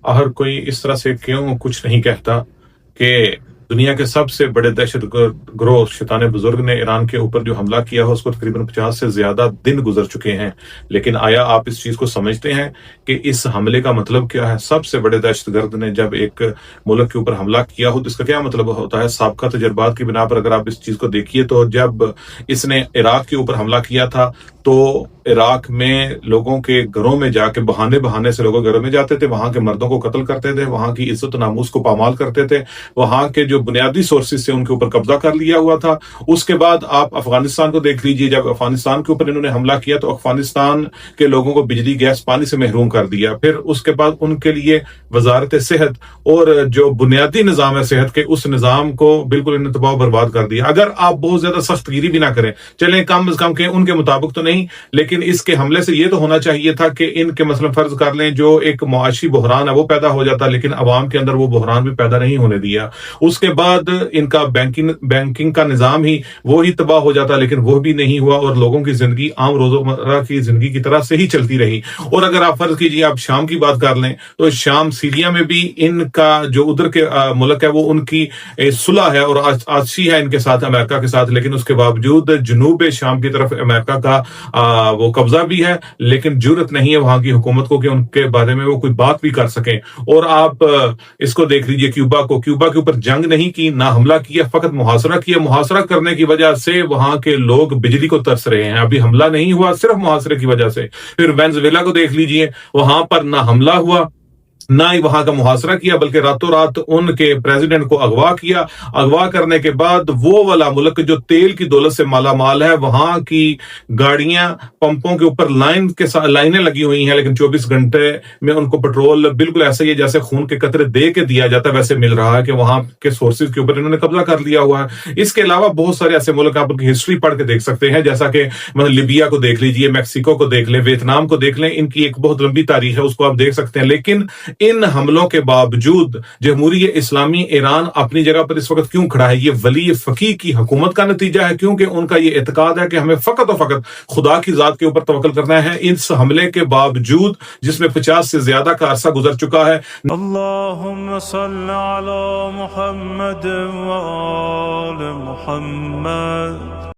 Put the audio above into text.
हर कोई इस तरह से क्यों कुछ नहीं कहता कि दुनिया के सबसे बड़े दहशत ग्रोह शैतान बुजुर्ग ने ईरान के ऊपर जो हमला किया है उसको तकरीबन 50 से ज्यादा दिन गुजर चुके हैं, लेकिन आया आप इस चीज को समझते हैं कि इस हमले का मतलब क्या है? सबसे बड़े दहशतगर्द ने जब एक मुल्क के ऊपर हमला किया हो तो इसका क्या मतलब होता है? साबका तजर्बात की बिना पर अगर आप इस चीज को देखिए तो जब इसने इराक के ऊपर हमला किया था तो इराक में लोगों के घरों में जाके बहाने बहाने से लोगों के घरों में जाते थे, वहां के मर्दों को कत्ल करते थे, वहां की इज्जत नामूस को पामाल करते थे, वहां के जो बुनियादी सोर्सेज से उनके ऊपर कब्जा कर लिया हुआ था। उसके बाद आप अफगानिस्तान को देख लीजिए, जब अफगानिस्तान के ऊपर इन्होंने हमला किया तो अफगानिस्तान के लोगों को बिजली गैस पानी से महरूम कर दिया। फिर उसके बाद उनके लिए वजारत सेहत और जो बुनियादी निजाम है सेहत के, उस निजाम को बिल्कुल इन्हें तबाह बर्बाद कर दिया। अगर आप बहुत ज्यादा सख्तगिरी भी ना करें, चलें कम से कम के उनके मुताबिक तो नहीं, लेकिन इसके हमले से ये तो होना चाहिए था कि इनके मसलन फर्ज कर लें जो एक मुआशी बहरान है वो पैदा हो जाता, लेकिन अवाम के अंदर वो बहरान भी पैदा नहीं होने दिया। उसके बाद इनका बैंकिंग का निजाम ही वो ही तबाह हो जाता, लेकिन वो भी नहीं हुआ और लोगों की जिंदगी आम रोजमर्रा की जिंदगी की तरह से ही चलती रही। और अगर आप फर्ज कीजिए आप शाम की बात कर लें तो शाम सीरिया में भी इनका जो उधर के मुल्क है वो उनकी सुलह है और आशी है इनके साथ, अमेरिका के साथ, लेकिन उसके बावजूद जनूब शाम की तरफ अमेरिका का वो कब्जा भी है, लेकिन जरूरत नहीं है वहां की हुकूमत को कि उनके बारे में वो कोई बात भी कर सकें। और आप इसको देख लीजिए क्यूबा को, क्यूबा के ऊपर जंग नहीं की, ना हमला किया, फकत मुहासरा किया। मुहासरा करने की वजह से वहां के लोग बिजली को तरस रहे हैं। अभी हमला नहीं हुआ, सिर्फ मुहासरे की वजह से। फिर वेनेजुएला को देख लीजिए, वहां पर ना हमला हुआ ना ही वहां का मुहासरा किया, बल्कि रातों रात उनके प्रेसिडेंट को अगवा किया। अगवा करने के बाद वो वाला मुल्क जो तेल की दौलत से माला माल है, वहां की गाड़ियां पंपों के ऊपर लाइनें लगी हुई हैं, लेकिन 24 घंटे में उनको पेट्रोल बिल्कुल ऐसा ही है जैसे खून के कतरे दे के दिया जाता है, वैसे मिल रहा है कि वहां के सोर्सेज के ऊपर इन्होंने कब्जा कर लिया हुआ है। इसके अलावा बहुत सारे ऐसे मुल्क आप उनकी हिस्ट्री पढ़ के देख सकते हैं, जैसा कि मतलब लिबिया को देख लीजिए, मैक्सिको को देख लें, वियतनाम को देख लें। इनकी एक बहुत लंबी तारीख है, उसको आप देख सकते हैं। लेकिन इन हमलों के बावजूद जमहूरियत इस्लामी ईरान अपनी जगह पर इस वक्त क्यों खड़ा है? ये वली फकीह की हुकूमत का नतीजा है, क्योंकि उनका ये एतकाद है कि हमें फकत और फकत खुदा की जात के ऊपर तवक्कुल करना है। इस हमले के बावजूद जिसमें 50 से ज्यादा का अरसा गुजर चुका है। अल्लाहुम्मा सल्ली अला मुहम्मद व आले मुहम्मद।